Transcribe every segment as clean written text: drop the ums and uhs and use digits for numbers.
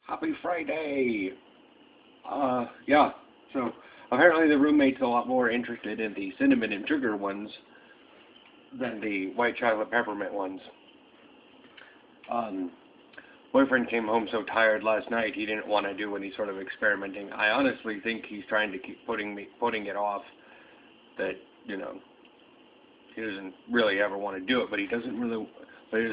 Happy Friday! Yeah, so apparently the roommate's a lot more interested in the cinnamon and sugar ones than the white chocolate peppermint ones. Um, Boyfriend came home so tired last night he didn't want to do any sort of experimenting. I honestly think he's trying to keep putting it off, that, you know, he doesn't really ever want to do it, but he doesn't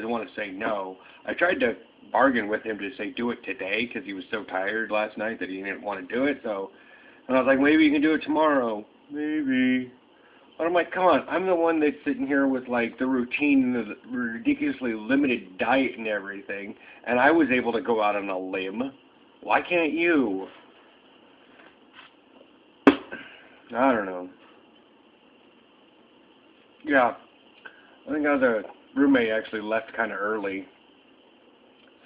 want to say no. I tried to bargain with him to say do it today because he was so tired last night that he didn't want to do it. And I was like, maybe you can do it tomorrow. Maybe. But I'm like, come on, I'm the one that's sitting here with like the routine, the ridiculously limited diet and everything, and I was able to go out on a limb. Why can't you? I don't know. Yeah, I think the roommate actually left kind of early,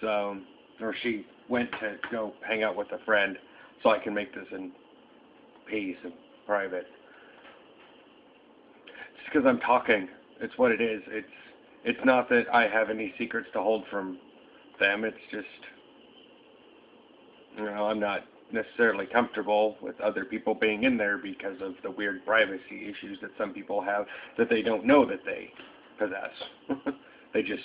so, or she went to go hang out with a friend, so I can make this in peace and private. It's because I'm talking. It's what it is. It's not that I have any secrets to hold from them. It's just, you know, I'm not necessarily comfortable with other people being in there because of the weird privacy issues that some people have that they don't know that they possess. They just,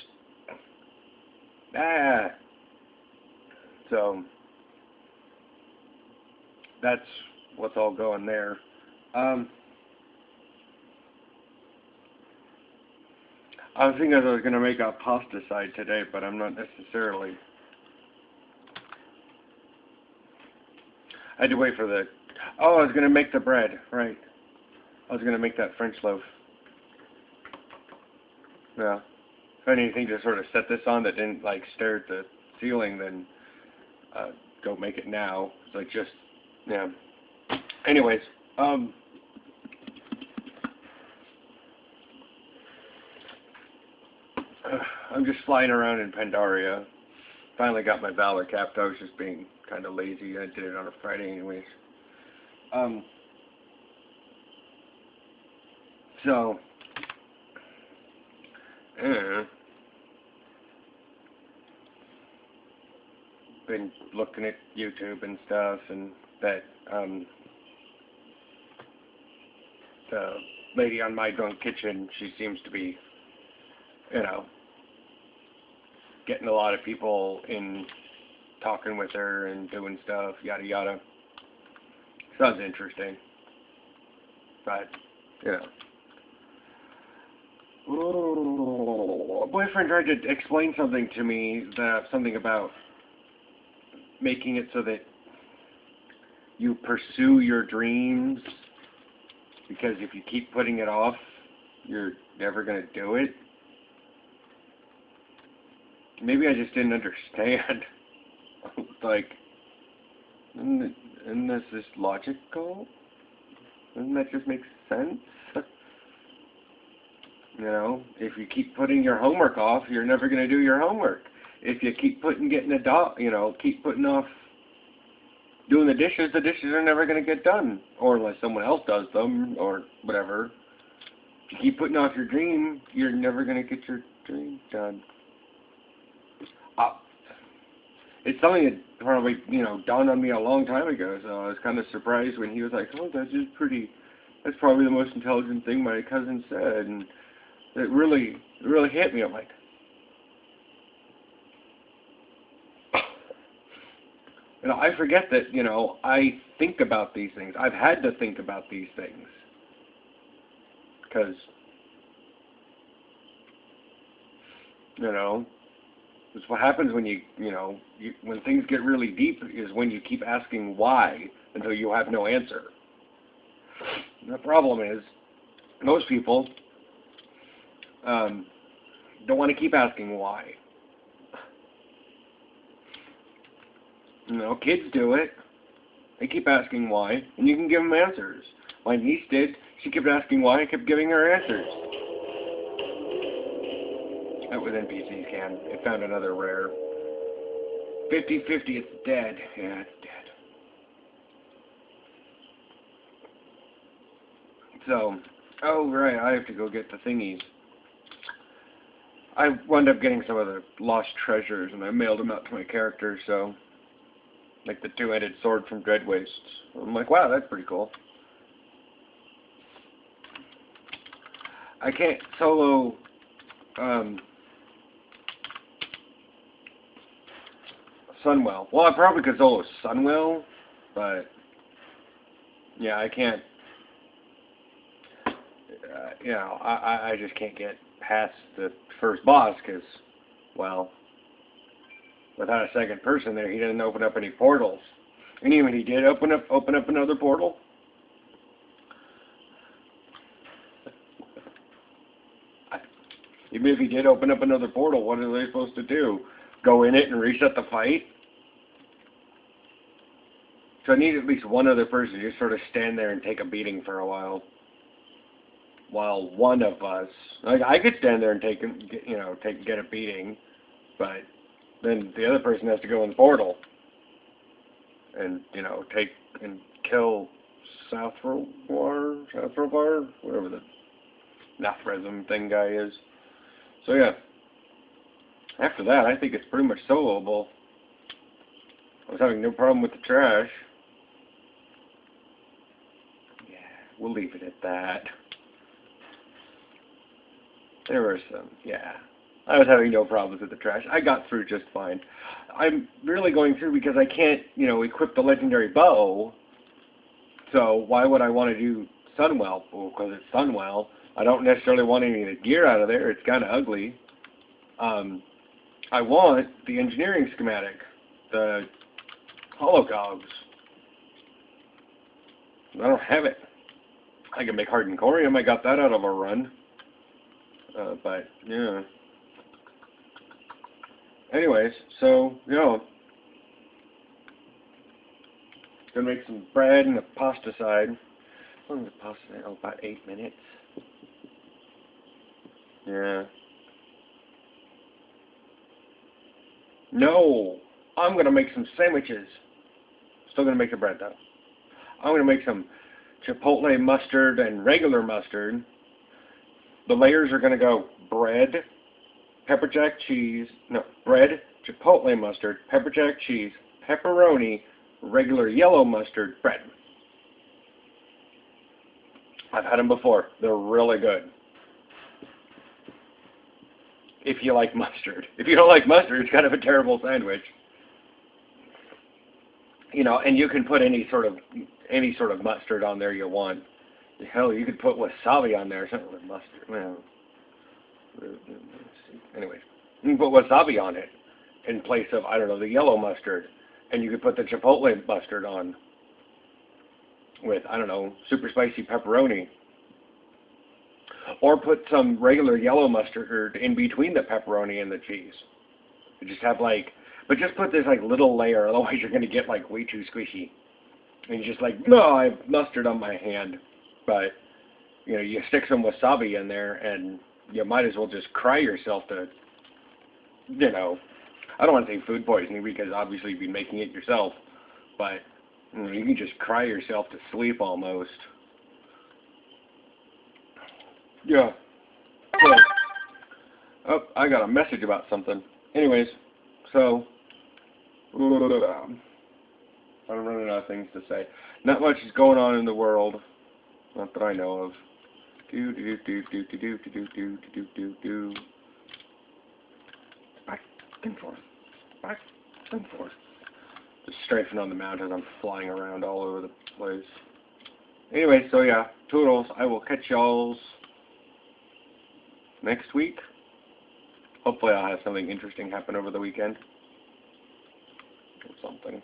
so that's what's all going there. I was thinking I was going to make a pasta side today, but I'm not necessarily. I had to wait for the... Oh, I was going to make the bread, right. I was going to make that French loaf. Yeah. If anything to sort of set this on that didn't, like, stare at the ceiling, then go make it now. It's like just, yeah. Anyways, I'm just flying around in Pandaria. Finally got my Valor capped. I was just being kind of lazy. I did it on a Friday anyways. So, been looking at YouTube and stuff, and that, the lady on My Drunk Kitchen, she seems to be, you know, getting a lot of people in talking with her and doing stuff, yada yada. Sounds interesting. But, you know. A boyfriend tried to explain something to me, something about making it so that you pursue your dreams, because if you keep putting it off, you're never going to do it. Maybe I just didn't understand. Like, isn't this just logical? Doesn't that just make sense? You know, if you keep putting your homework off, you're never going to do your homework. If you keep keep putting off doing the dishes are never going to get done. Or unless someone else does them, or whatever. If you keep putting off your dream, you're never going to get your dream done. It's something that probably, dawned on me a long time ago, so I was kind of surprised when he was like, oh, that's probably the most intelligent thing my cousin said, and it really hit me. I'm like, I forget that, I think about these things. I've had to think about these things. Because, it's what happens when when things get really deep, is when you keep asking why until you have no answer. And the problem is, most people don't want to keep asking why. Kids do it. They keep asking why, and you can give them answers. My niece did. She kept asking why, I kept giving her answers. That was NPC's can. It found another rare. 50-50, it's dead. Yeah, it's dead. So, oh right, I have to go get the thingies. I wound up getting some of the lost treasures, and I mailed them out to my character, so like the two-headed sword from Dread Wastes. I'm like, wow, that's pretty cool. I can't solo Sunwell. Well, I probably could solo Sunwell, but yeah, I can't. You know, I just can't get past the first boss because, well, without a second person there, he didn't open up any portals. And even he did open up another portal. Even if he did open up another portal, what are they supposed to do? Go in it and reset the fight? So I need at least one other person to just sort of stand there and take a beating for a while. While one of us, like I could stand there and get a beating, but then the other person has to go in the portal and take and kill Southrovar, whatever the Nathrism thing guy is. So yeah, after that, I think it's pretty much soloable. I was having no problem with the trash. Yeah, we'll leave it at that. There were some, yeah. I was having no problems with the trash. I got through just fine. I'm really going through because I can't, equip the legendary bow. So why would I want to do Sunwell? Well, because it's Sunwell. I don't necessarily want any of the gear out of there. It's kind of ugly. I want the engineering schematic, the holocogs. I don't have it. I can make hardened corium. I got that out of a run. But, yeah. Anyways, so, gonna make some bread and a pasta side. How long is the pasta side? Oh, about 8 minutes. Yeah. No! I'm gonna make some sandwiches. Still gonna make the bread, though. I'm gonna make some chipotle mustard and regular mustard. The layers are going to go bread, pepper jack cheese, bread, chipotle mustard, pepper jack cheese, pepperoni, regular yellow mustard, bread. I've had them before. They're really good. If you like mustard. If you don't like mustard, it's kind of a terrible sandwich. And you can put any sort of mustard on there you want. Hell, you could put wasabi on there, something with mustard. Well, anyways, you can put wasabi on it in place of, I don't know, the yellow mustard. And you could put the chipotle mustard on with, I don't know, super spicy pepperoni. Or put some regular yellow mustard in between the pepperoni and the cheese. You just have but just put this little layer, otherwise you're going to get way too squishy. And you're just no, I have mustard on my hand. But, you stick some wasabi in there and you might as well just cry yourself to, I don't want to say food poisoning because obviously you've been making it yourself. But, you can just cry yourself to sleep almost. Yeah. So, oh, I got a message about something. Anyways, so, I'm running out of things to say. Not much is going on in the world. Not that I know of. Back and forth. Back and forth. Just strafing on the mountain. I'm flying around all over the place. Anyway, so yeah, toodles. I will catch y'all's next week. Hopefully I'll have something interesting happen over the weekend. Or something.